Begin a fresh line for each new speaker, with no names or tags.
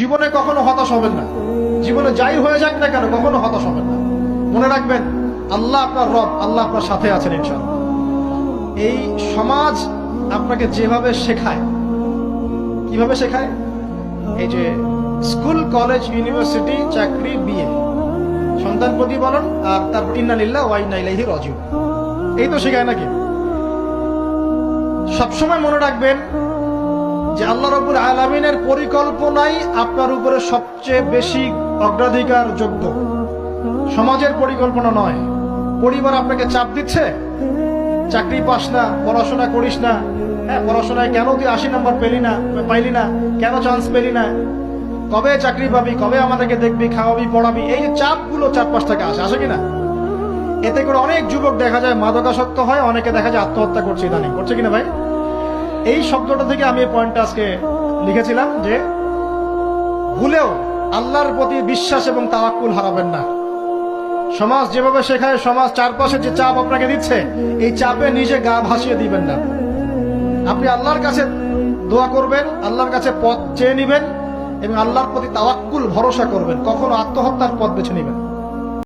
জীবনে কখনো হতাশ হবেন না। জীবনে যাই হয়ে যাক না কেন কখনো হতাশ হবেন না। মনে রাখবেন আল্লাহ আপনার রব, আল্লাহ আপনার সাথে আছেন ইনশাআল্লাহ। এই সমাজ আপনাকে যেভাবে শেখায়, কিভাবে শেখায়, এই যে স্কুল, কলেজ, ইউনিভার্সিটি, চাকরি, বিয়ে, সন্তান প্রতিপালন, আর তারপর ইন্না লিল্লাহি ওয়া ইন্না ইলাইহি রাজিউন, এই তো শেখায় নাকি? সবসময় মনে রাখবেন যে আল্লাহ রাব্বুল আলামিনের পরিকল্পনাই আপনার উপরে সবচেয়ে বেশি অগ্রাধিকার যোগ্য, সমাজের পরিকল্পনা নয়। পরিবার আপনাকে চাপ দিচ্ছে, চাকরি পাস না, পড়াশোনা করিস না, হ্যাঁ পড়াশোনায় কেন তুই 80 নম্বর পাইলি না, কেন চান্স পেলি না, কবে চাকরি পাবি, কবে আমাদেরকে দেখবি, খাওয়াবি, পড়াবি, এই যে চাপগুলো চারপাশ থেকে আসে কিনা, এতে করে অনেক যুবক দেখা যায় মাদকাসক্ত হয়, অনেকে দেখা যায় আত্মহত্যা করছে ইদানিং, করছে কিনা ভাই? এই শব্দটা থেকে আমি এই পয়েন্টটা আজকে লিখেছিলাম যে ভুলেও আল্লাহর প্রতি বিশ্বাস এবং তাওয়াক্কুল হারাবেন না। সমাজ যেভাবে শেখায়, সমাজ চারপাশে যে চাপ আপনাকে দিচ্ছে, এই চাপে নিজে গা ভাসিয়ে দিবেন না। আপনি আল্লাহর কাছে দোয়া করবেন, আল্লাহর কাছে পথ চেয়ে নিবেন এবং আল্লাহর প্রতি তাওয়াক্কুল ভরসা করবেন, কখনো আত্মহত্যার পথ বেছে নিবেন।